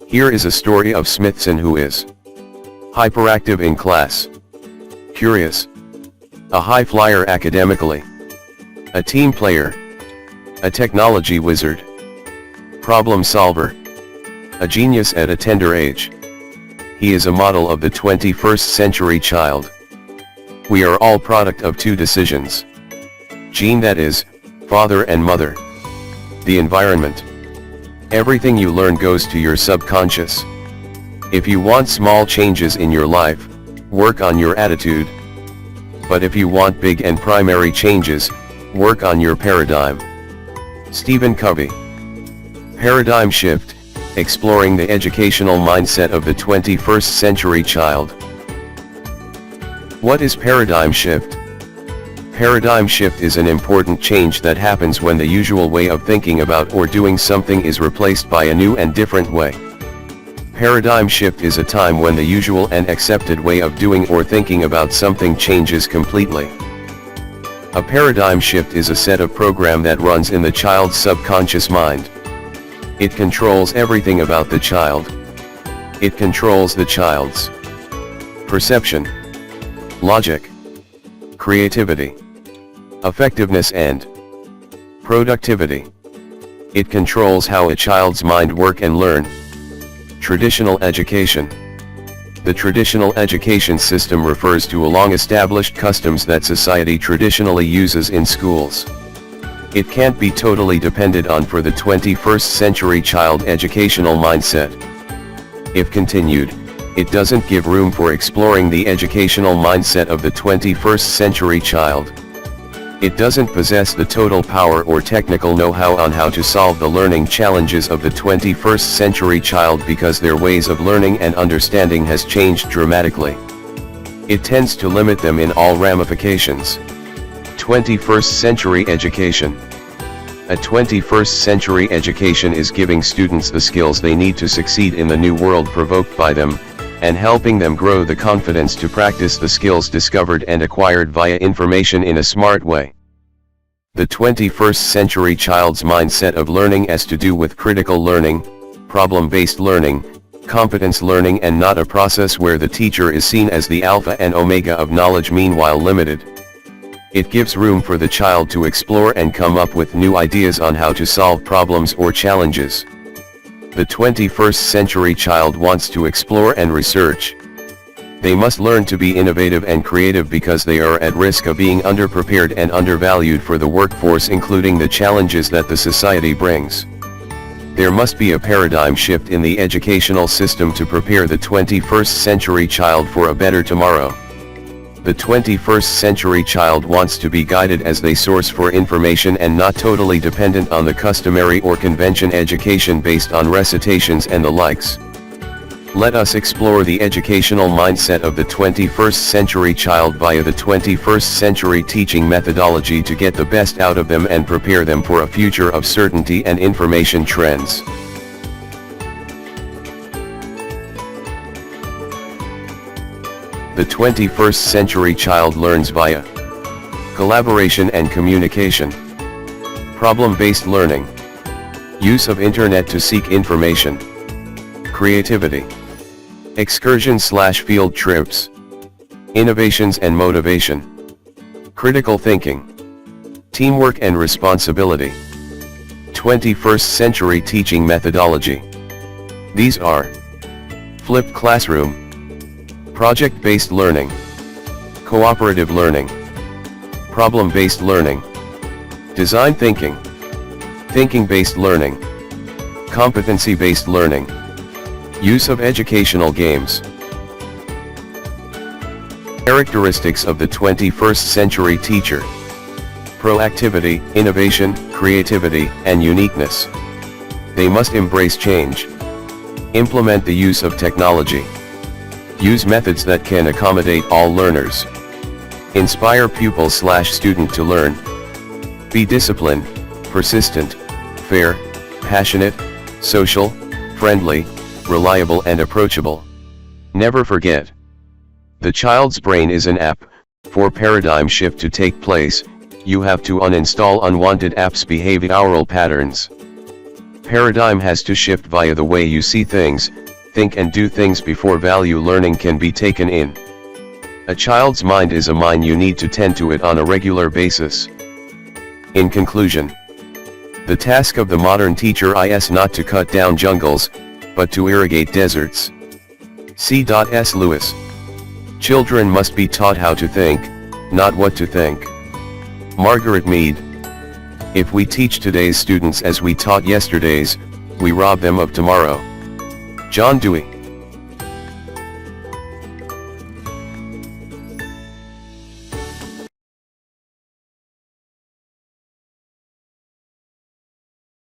Here is a story of Smithson, who is hyperactive in class, curious, a high flyer academically, a team player, a technology wizard, problem solver, a genius at a tender age. He is a model of the 21st century child. We are all product of two decisions. Gene, that is, father and mother. The environment. Everything you learn goes to your subconscious. If you want small changes in your life, work on your attitude. But if you want big and primary changes, work on your paradigm. Stephen Covey. Paradigm shift, exploring the educational mindset of the 21st century child. What is paradigm shift? Paradigm shift is an important change that happens when the usual way of thinking about or doing something is replaced by a new and different way. Paradigm shift is a time when the usual and accepted way of doing or thinking about something changes completely. A paradigm shift is a set of program that runs in the child's subconscious mind. It controls everything about the child. It controls the child's perception, logic, creativity, effectiveness and productivity. It controls how a child's mind work and learn. Traditional education. The traditional education system refers to a long-established customs that society traditionally uses in schools. It can't be totally depended on for the 21st century child educational mindset. If continued, it doesn't give room for exploring the educational mindset of the 21st century child. It doesn't possess the total power or technical know-how on how to solve the learning challenges of the 21st century child because their ways of learning and understanding has changed dramatically. It tends to limit them in all ramifications. 21st century education. A 21st century education is giving students the skills they need to succeed in the new world provoked by them, and helping them grow the confidence to practice the skills discovered and acquired via information in a smart way. The 21st century child's mindset of learning has to do with critical learning, problem-based learning, competence learning, and not a process where the teacher is seen as the alpha and omega of knowledge, meanwhile limited. It gives room for the child to explore and come up with new ideas on how to solve problems or challenges. The 21st century child wants to explore and research. They must learn to be innovative and creative because they are at risk of being underprepared and undervalued for the workforce, including the challenges that the society brings. There must be a paradigm shift in the educational system to prepare the 21st century child for a better tomorrow. The 21st century child wants to be guided as they source for information and not totally dependent on the customary or convention education based on recitations and the likes. Let us explore the educational mindset of the 21st century child via the 21st century teaching methodology to get the best out of them and prepare them for a future of certainty and information trends. The 21st century child learns via collaboration and communication, problem-based learning, use of internet to seek information, creativity, excursion/field trips, innovations and motivation, critical thinking, teamwork and responsibility. 21st century teaching methodology. These are flipped classroom, project-based learning, cooperative learning, problem-based learning, design thinking, thinking-based learning, competency-based learning, use of educational games. Characteristics of the 21st century teacher: proactivity, innovation, creativity, and uniqueness. They must embrace change. Implement the use of technology. Use methods that can accommodate all learners. Inspire pupil/student to learn. Be disciplined, persistent, fair, passionate, social, friendly, reliable and approachable. Never forget. The child's brain is an app. For paradigm shift to take place, you have to uninstall unwanted apps' behavioral patterns. Paradigm has to shift via the way you see things, think and do things before value learning can be taken in. A child's mind is a mine, you need to tend to it on a regular basis. In conclusion, the task of the modern teacher is not to cut down jungles, but to irrigate deserts. C.S. Lewis. Children must be taught how to think, not what to think. Margaret Mead. If we teach today's students as we taught yesterday's, we rob them of tomorrow. John Dewey.